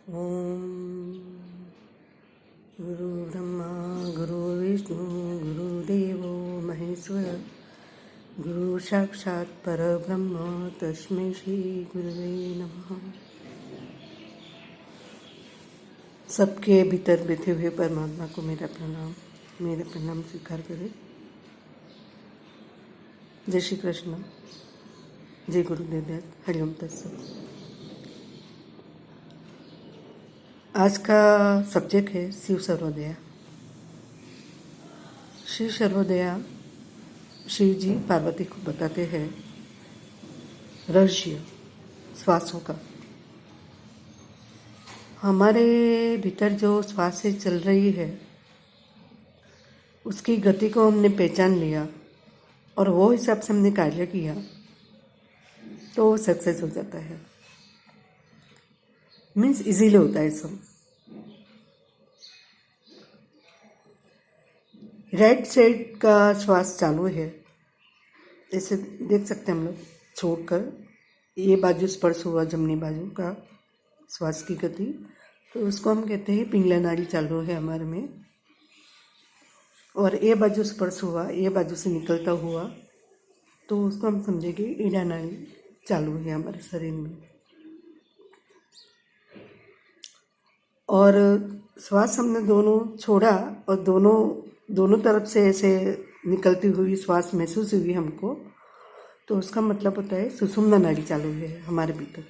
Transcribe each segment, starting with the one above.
ओम गुरु ब्रह्मा गुरु विष्णु गुरुदेवो महेश्वर गुरु साक्षात परब्रह्म तस्मै श्री गुरुवे नमः। सबके भीतर बैठे हुए परमात्मा को मेरा प्रणाम स्वीकार करें। जय श्री कृष्ण, जय गुरुदेव दत्त, हरिओम तत्सत। आज का सब्जेक्ट है शिव सर्वोदया। शिव सर्वोदया शिव जी पार्वती को बताते हैं रहस्य श्वासों का। हमारे भीतर जो श्वासें चल रही है उसकी गति को हमने पहचान लिया और वो हिसाब से हमने कार्य किया तो सक्सेस हो जाता है। मीन्स इजीली होता है सब। राइट साइड का श्वास चालू है, जैसे देख सकते हैं हम लोग, छोड़कर ये बाजू स्पर्श हुआ जमनी बाजू का श्वास की गति, तो उसको हम कहते हैं पिंगला नाड़ी चालू है हमारे में। और ये बाजू स्पर्श हुआ, ये बाजू से निकलता हुआ, तो उसको हम समझेंगे ईड़ा नाड़ी चालू है हमारे शरीर में। और श्वास हमने दोनों छोड़ा और दोनों तरफ से ऐसे निकलती हुई श्वास महसूस हुई हमको, तो उसका मतलब होता है सुषुम्ना नाड़ी चालू है हमारे भीतर।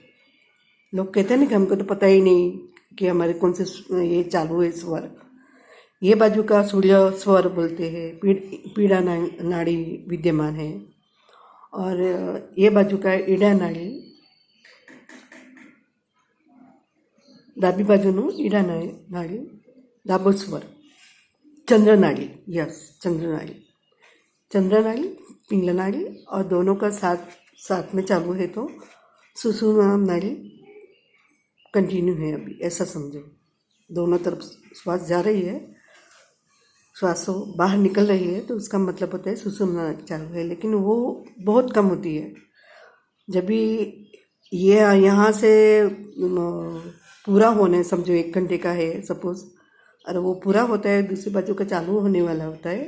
लोग कहते हैं ना कि हमको तो पता ही नहीं कि हमारे कौन से ये चालू है स्वर। ये बाजू का सूर्य स्वर बोलते हैं, पीड़ा नाड़ी विद्यमान है, और ये बाजू का ईड़ा नाड़ी, डाबी बाजूનું ઈડા નાળી, ડાબો સ્વર चंद्र नाड़ी, यस चंद्र नाड़ी पिंगला नाड़ी, और दोनों का साथ में चालू है तो सुषुम्ना नाड़ी कंटिन्यू है अभी, ऐसा समझो। दोनों तरफ श्वास जा रही है, श्वास बाहर निकल रही है, तो उसका मतलब होता है सुषुम्ना नाड़ी चालू है, लेकिन वो बहुत कम होती है। जब भी ये यहाँ से पूरा होने, समझो 1 घंटे का है सपोज, और वो पूरा होता है, दूसरी बाजू का चालू होने वाला होता है,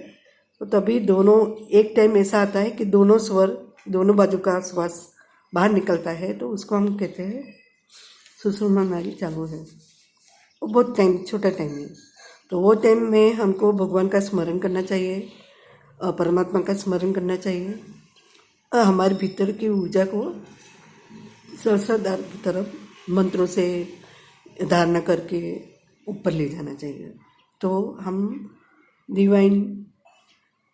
तो तभी दोनों एक टाइम ऐसा आता है कि दोनों स्वर, दोनों बाजू का श्वास बाहर निकलता है, तो उसको हम कहते हैं सुषुम्ना नाड़ी चालू है। वो बहुत टाइम, छोटा टाइम है, तो वो टाइम में हमको भगवान का स्मरण करना चाहिए, परमात्मा का स्मरण करना चाहिए, हमारे भीतर की ऊर्जा को सहस्त्रधार की तरफ मंत्रों से धारणा करके ऊपर ले जाना चाहिए, तो हम डिवाइन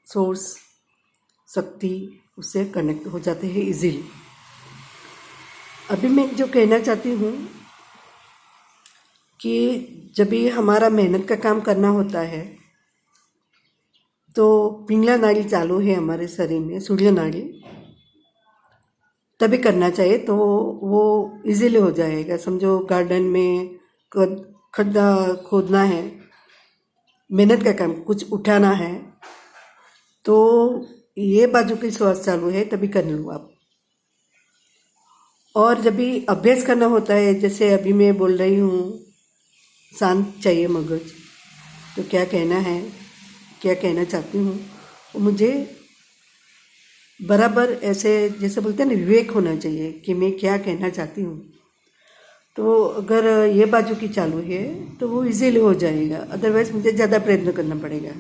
सोर्स शक्ति उससे कनेक्ट हो जाते हैं इजीली। अभी मैं जो कहना चाहती हूँ कि जब भी हमारा मेहनत का काम करना होता है तो पिंगला नाड़ी चालू है हमारे शरीर में, सूर्य नाड़ी, तभी करना चाहिए, तो वो इजीली हो जाएगा। समझो गार्डन में खड्डा खोदना है, मेहनत का काम, कुछ उठाना है, तो ये बाजू की श्वास चालू है तभी कर लो आप। और जब भी अभ्यास करना होता है, जैसे अभी मैं बोल रही हूँ शांत चाहिए मगज, तो क्या कहना है, क्या कहना चाहती हूँ, मुझे बराबर ऐसे जैसे बोलते हैं ना, विवेक होना चाहिए कि मैं क्या कहना चाहती हूँ। तो अगर ये बाजू की चालू है तो वो इजीली हो जाएगा, अदरवाइज मुझे ज़्यादा प्रयत्न करना पड़ेगा,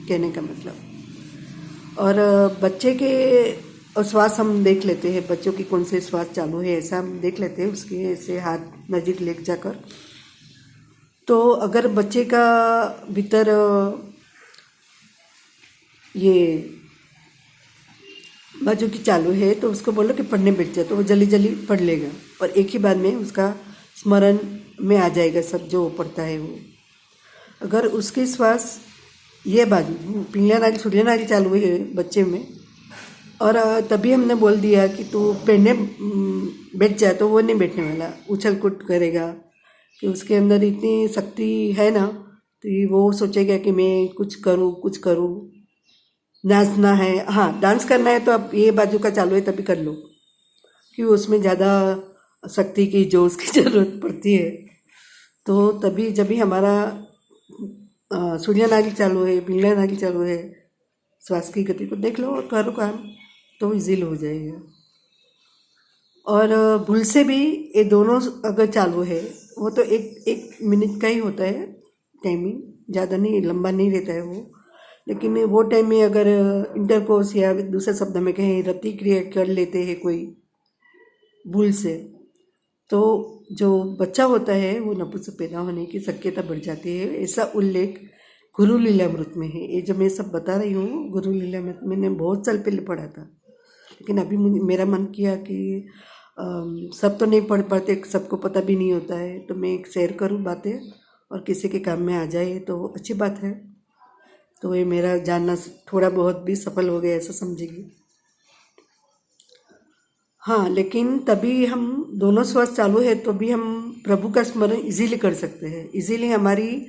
कहने का मतलब। और बच्चे के और श्वास हम देख लेते हैं, बच्चों की कौन से श्वास चालू है ऐसा हम देख लेते हैं, उसके ऐसे हाथ नज़दीक ले जाकर। तो अगर बच्चे का भीतर ये बाजू की चालू है तो उसको बोलो कि पढ़ने बैठ जाए, तो वो जल्दी जल्दी पढ़ लेगा और एक ही बार में उसका स्मरण में आ जाएगा सब जो पढ़ता है वो। अगर उसकी श्वास ये बाजू पिंगला नाड़ी सूर्य नाड़ी चालू है बच्चे में, और तभी हमने बोल दिया कि तू पढ़ने बैठ जाए, तो वो नहीं बैठने वाला, उछल कूद करेगा, कि उसके अंदर इतनी शक्ति है ना, तो वो सोचेगा कि मैं कुछ करूँ, नाचना है, हाँ डांस करना है, तो अब ये बाजू का चालू है तभी कर लो, कि उसमें ज़्यादा शक्ति की जोश की ज़रूरत पड़ती है। तो तभी जब भी हमारा सूर्य नाड़ी चालू है, पिंगला नाड़ी चालू है, श्वास की गति को देख लो और करो काम, तो इजीली हो जाएगा। और भूल से भी ये दोनों अगर चालू है, वो तो एक मिनट का ही होता है टाइमिंग, ज़्यादा नहीं, लंबा नहीं रहता है वो। लेकिन वो टाइम में अगर इंटरकोर्स या दूसरे शब्द में कहें रति क्रिया कर लेते हैं कोई भूल से, तो जो बच्चा होता है वो नपुंसक पैदा होने की शक्यता बढ़ जाती है। ऐसा उल्लेख गुरु लीलामृत में है। ये जो मैं सब बता रही हूँ गुरु लीलामृत मैंने बहुत साल पहले पढ़ा था, लेकिन अभी मेरा मन किया कि सब तो नहीं पढ़ पाते, सबको पता भी नहीं होता है, तो मैं एक शेयर करूँ बातें और किसी के काम में आ जाए तो अच्छी बात है। तो ये मेरा जानना थोड़ा बहुत भी सफल हो गया ऐसा समझेगी। हाँ, लेकिन तभी हम दोनों श्वास चालू है तो भी हम प्रभु का स्मरण इजीली कर सकते हैं। इजीली हमारी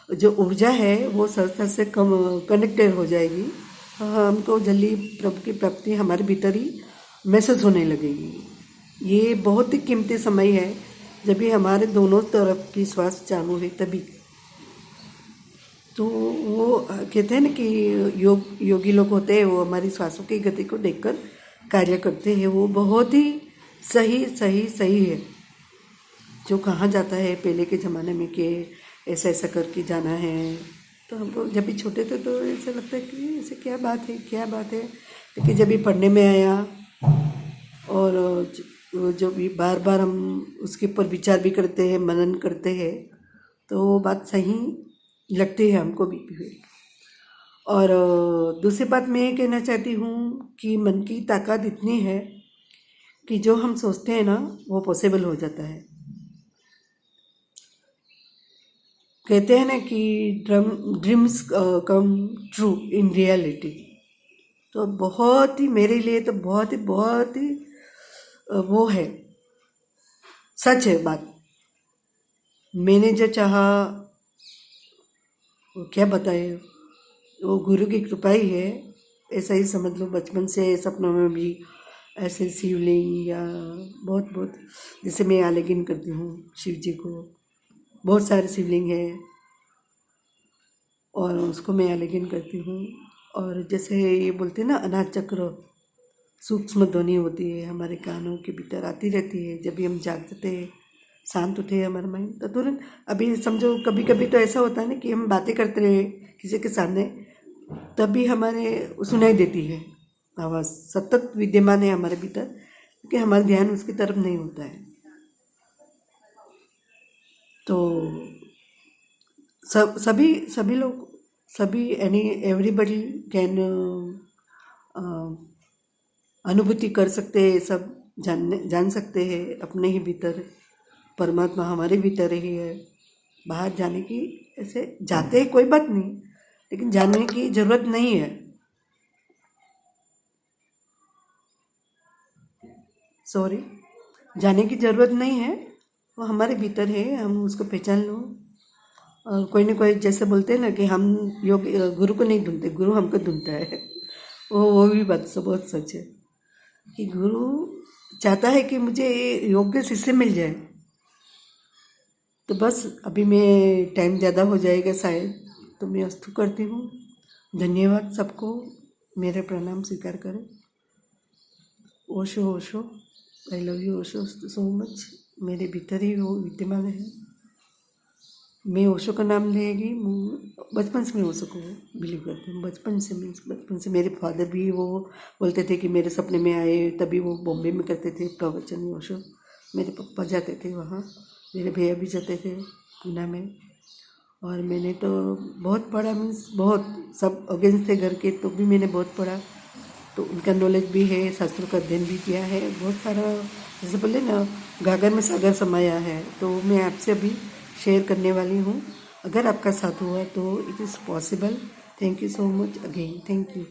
जो ऊर्जा है वो संस्था से कनेक्टेड हो जाएगी। हमको जल्दी प्रभु की प्राप्ति हमारे भीतर ही मैसेज होने लगेगी। ये बहुत ही कीमती समय है जब भी हमारे दोनों तरफ की श्वास चालू है तभी। तो वो कहते हैं ना कि योगी लोग होते हैं, वो हमारी श्वासों की गति को देखकर कार्य करते हैं। वो बहुत ही सही है। जो कहा जाता है पहले के ज़माने में कि ऐसा ऐसा करके जाना है, तो हमको जब भी छोटे थे तो ऐसा लगता है कि ऐसे क्या बात है। लेकिन जब भी पढ़ने में आया और जो भी बार बार हम उसके ऊपर विचार भी करते हैं, मनन करते हैं, तो वो बात सही लगती है हमको भी। और दूसरी बात मैं ये कहना चाहती हूँ कि मन की ताकत इतनी है कि जो हम सोचते हैं ना वो पॉसिबल हो जाता है। कहते हैं ना कि dreams come true in reality. तो बहुत ही मेरे लिए तो बहुत ही वो है, सच है बात। मैंने जो चाहा वो क्या बताए, वो गुरु की कृपा ही है, ऐसा ही समझ लो। बचपन से सपनों में भी ऐसे शिवलिंग या बहुत जैसे मैं आलिंगन करती हूँ शिव जी को, बहुत सारे शिवलिंग है और उसको मैं आलिंगन करती हूँ। और जैसे ये बोलते हैं ना अनाथ चक्र, सूक्ष्म ध्वनि होती है हमारे कानों के भीतर आती रहती है। जब भी हम जागते हैं, शांत होते हैं हमारा माइंड, तो तुरंत अभी समझो कभी कभी तो ऐसा होता है ना कि हम बातें करते रहे किसी के सामने, तभी हमारे सुनाई देती है आवाज़, सतत विद्यमान है हमारे भीतर, क्योंकि हमारा ध्यान उसकी तरफ नहीं होता है। तो सभी लोग एवरीबडी कैन अनुभूति कर सकते हैं, सब जान सकते हैं अपने ही भीतर परमात्मा हमारे भीतर ही है। बाहर जाने की ऐसे जाते हैं कोई बात नहीं, लेकिन जानने की जरूरत नहीं है। जाने की जरूरत नहीं है, वो हमारे भीतर है, हम उसको पहचान लो। और कोई ना कोई जैसे बोलते हैं ना कि हम गुरु को नहीं ढूंढते, गुरु हमको ढूंढता है। वो भी बात बहुत सच है कि गुरु चाहता है कि मुझे योग्य शिष्य मिल जाए। तो बस अभी मैं टाइम ज़्यादा हो जाएगा शायद, तो मैं अस्तु करती हूँ। धन्यवाद सबको, मेरे प्रणाम स्वीकार करें। Osho I love you Osho so much. मेरे भीतर ही वो विद्यमान है। मैं ओशो का नाम लेगी, बचपन से मैं ओशो को बिलीव करती हूँ। बचपन से मेरे फादर भी वो बोलते थे कि मेरे सपने में आए, तभी वो बॉम्बे में करते थे प्रवचन ओशो। मेरे पापा जाते थे वहाँ, मेरे भैया भी जाते थे पूना में। और मैंने तो बहुत पढ़ा, मीन्स बहुत सब अगेंस्ट थे घर के, तो भी मैंने बहुत पढ़ा। तो उनका नॉलेज भी है, शास्त्रों का अध्ययन भी किया है बहुत सारा। जैसे बोले ना गागर में सागर समाया है, तो मैं आपसे अभी शेयर करने वाली हूँ। अगर आपका साथ हुआ तो it is possible. Thank you so much again, thank you.